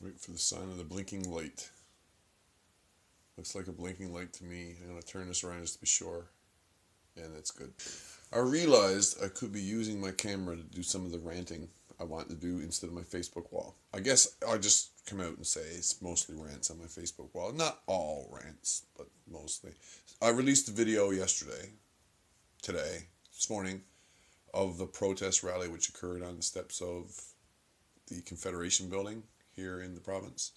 Wait for the sign of the blinking light. Looks like a blinking light to me. I'm going to turn this around just to be sure. And that's good. I realized I could be using my camera to do some of the ranting I want to do instead of my Facebook wall. I guess I'll just come out and say it's mostly rants on my Facebook wall. Not all rants, but mostly. I released a video this morning, of the protest rally which occurred on the steps of the Confederation building here in the province.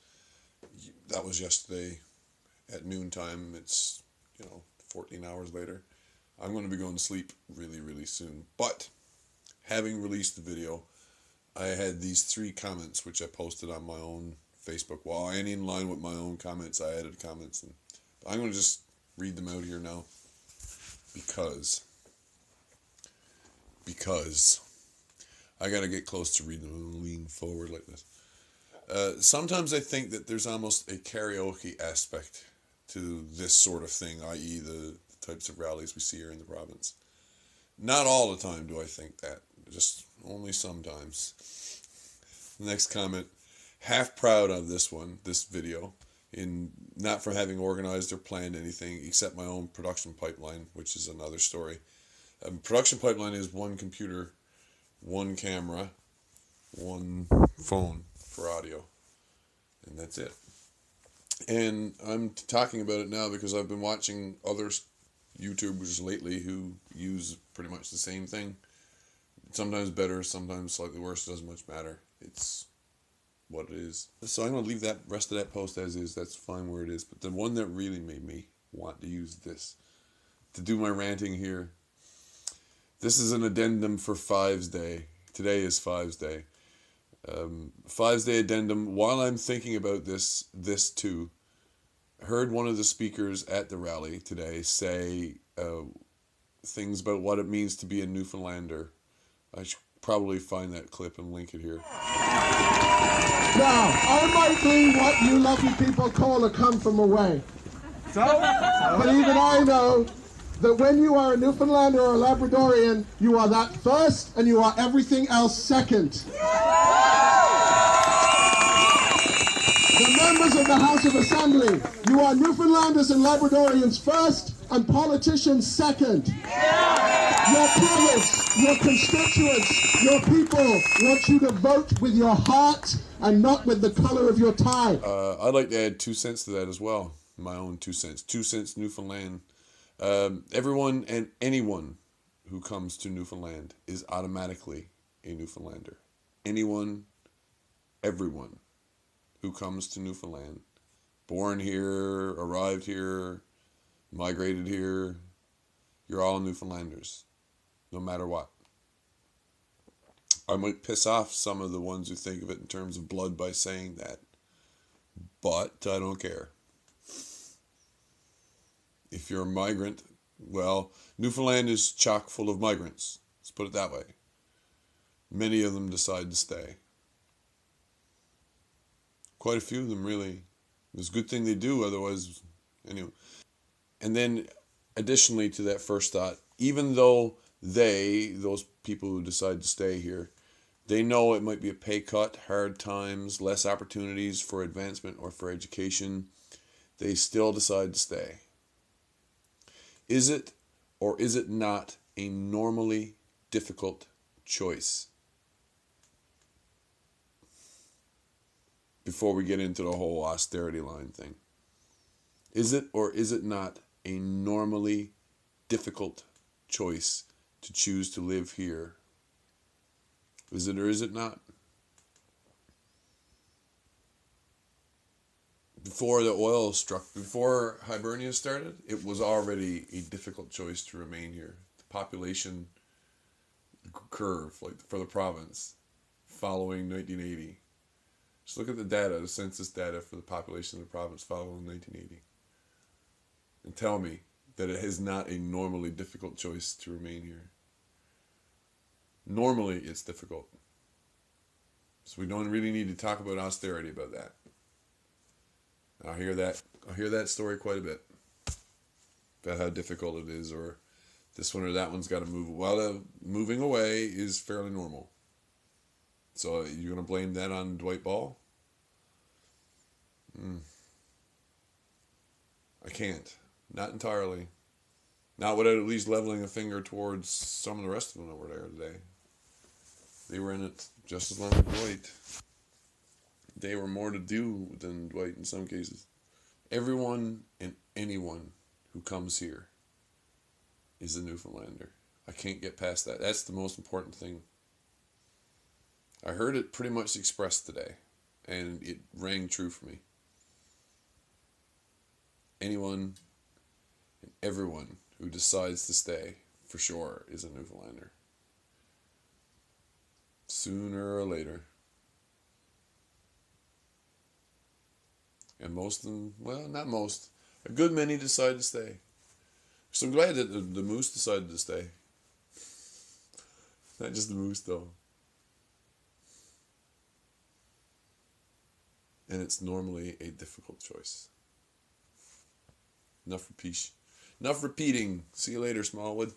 That was yesterday at noontime. It's, 14 hours later. I'm going to be going to sleep really, really soon. But having released the video, I had these 3 comments which I posted on my own Facebook wall. And in line with my own comments, I added comments. And I'm going to just read them out here now. Because I got to get close to reading them and lean forward like this. Sometimes I think that there's almost a karaoke aspect to this sort of thing, i.e. the types of rallies we see here in the province. Not all the time do I think that, just only sometimes. Next comment, half proud of this video, not for having organized or planned anything except my own production pipeline, which is another story. Production pipeline is 1 computer, 1 camera, 1 phone for audio, and that's it. And I'm talking about it now because I've been watching other YouTubers lately who use pretty much the same thing. Sometimes better, sometimes slightly worse. It doesn't much matter. It's what it is. So I'm going to leave that rest of that post as is. That's fine where it is. But the one that really made me want to use this to do my ranting here. This is an addendum for Fives Day. Today is Fives Day. Fives Day addendum. While I'm thinking about this too, heard one of the speakers at the rally today say things about what it means to be a Newfoundlander. I should probably find that clip and link it here. Now, I might be what you lovely people call a come from away. But even I know that when you are a Newfoundlander or a Labradorian, you are that first and you are everything else second. The members of the House of Assembly, you are Newfoundlanders and Labradorians first and politicians second. Your province, your constituents, your people want you to vote with your heart and not with the color of your tie. I'd like to add 2 cents to that as well. My own 2 cents. 2 cents Newfoundland. Everyone and anyone who comes to Newfoundland is automatically a Newfoundlander. Anyone, everyone who comes to Newfoundland, born here, arrived here, migrated here, you're all Newfoundlanders, no matter what. I might piss off some of the ones who think of it in terms of blood by saying that, but I don't care. If you're a migrant, well, Newfoundland is chock full of migrants. Let's put it that way. Many of them decide to stay. Quite a few of them, really. It's a good thing they do, otherwise, anyway. And then, additionally to that first thought, even though those people who decide to stay here, they know it might be a pay cut, hard times, less opportunities for advancement or for education, they still decide to stay. Is it or is it not a normally difficult choice? Before we get into the whole austerity line thing. Is it or is it not a normally difficult choice to choose to live here? Is it or is it not? Before Hibernia started, it was already a difficult choice to remain here. The population curve, like for the province, following 1980. Just look at the data, the census data for the population of the province following 1980. And tell me that it is not a normally difficult choice to remain here. Normally, it's difficult. So we don't really need to talk about austerity about that. I'll hear that story quite a bit. About how difficult it is, or this one or that one's got to move. Well, moving away is fairly normal. So you're going to blame that on Dwight Ball? I can't. Not entirely. Not without at least leveling a finger towards some of the rest of them that were there today. They were in it just as long as Dwight. They were more to do than Dwight in some cases. Everyone and anyone who comes here is a Newfoundlander. I can't get past that. That's the most important thing. I heard it pretty much expressed today, and it rang true for me. Anyone and everyone who decides to stay, for sure, is a Newfoundlander. Sooner or later. And most of them, well, not most, a good many decide to stay. So I'm glad that the moose decided to stay. Not just the moose, though. And it's normally a difficult choice. Enough repeating. See you later, Smallwood.